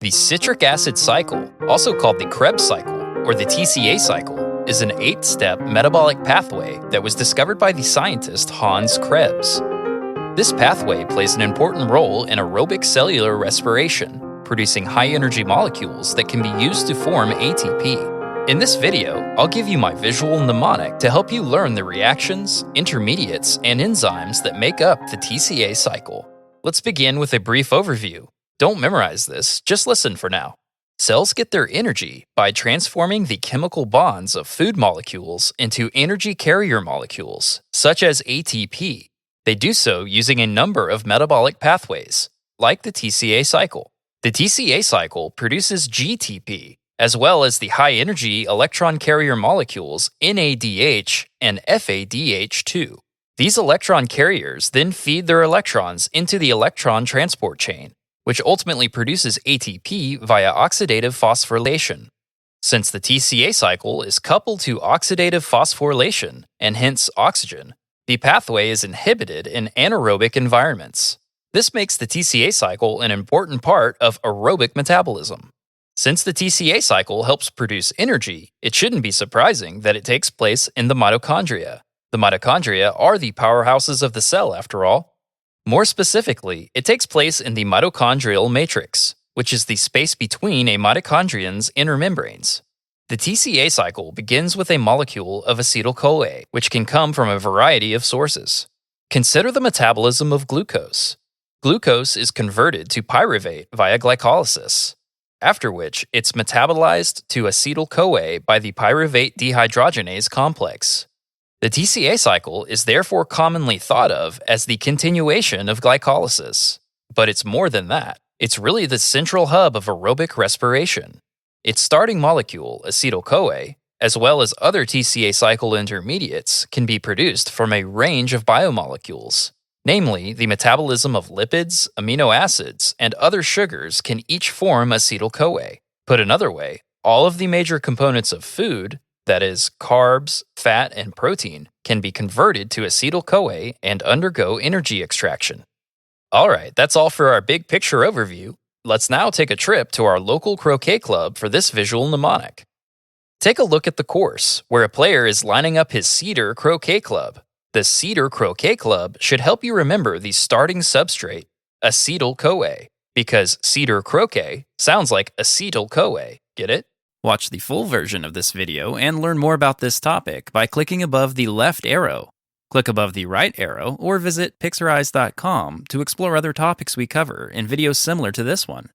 The citric acid cycle, also called the Krebs cycle or the TCA cycle, is an 8-step metabolic pathway that was discovered by the scientist Hans Krebs. This pathway plays an important role in aerobic cellular respiration, producing high-energy molecules that can be used to form ATP. In this video, I'll give you my visual mnemonic to help you learn the reactions, intermediates, and enzymes that make up the TCA cycle. Let's begin with a brief overview. Don't memorize this, just listen for now. Cells get their energy by transforming the chemical bonds of food molecules into energy carrier molecules, such as ATP. They do so using a number of metabolic pathways, like the TCA cycle. The TCA cycle produces GTP, as well as the high-energy electron carrier molecules NADH and FADH2. These electron carriers then feed their electrons into the electron transport chain, which ultimately produces ATP via oxidative phosphorylation. Since the TCA cycle is coupled to oxidative phosphorylation, and hence oxygen, the pathway is inhibited in anaerobic environments. This makes the TCA cycle an important part of aerobic metabolism. Since the TCA cycle helps produce energy, it shouldn't be surprising that it takes place in the mitochondria. The mitochondria are the powerhouses of the cell, after all. More specifically, it takes place in the mitochondrial matrix, which is the space between a mitochondrion's inner membranes. The TCA cycle begins with a molecule of acetyl-CoA, which can come from a variety of sources. Consider the metabolism of glucose. Glucose is converted to pyruvate via glycolysis, after which it's metabolized to acetyl-CoA by the pyruvate dehydrogenase complex. The TCA cycle is therefore commonly thought of as the continuation of glycolysis. But it's more than that. It's really the central hub of aerobic respiration. Its starting molecule, acetyl-CoA, as well as other TCA cycle intermediates, can be produced from a range of biomolecules. Namely, the metabolism of lipids, amino acids, and other sugars can each form acetyl-CoA. Put another way, all of the major components of food, that is, carbs, fat, and protein, can be converted to acetyl-CoA and undergo energy extraction. Alright, that's all for our big picture overview. Let's now take a trip to our local croquet club for this visual mnemonic. Take a look at the course, where a player is lining up his cedar croquet club. The cedar croquet club should help you remember the starting substrate, acetyl-CoA, because cedar croquet sounds like acetyl-CoA. Get it? Watch the full version of this video and learn more about this topic by clicking above the left arrow. Click above the right arrow or visit Pixorize.com to explore other topics we cover in videos similar to this one.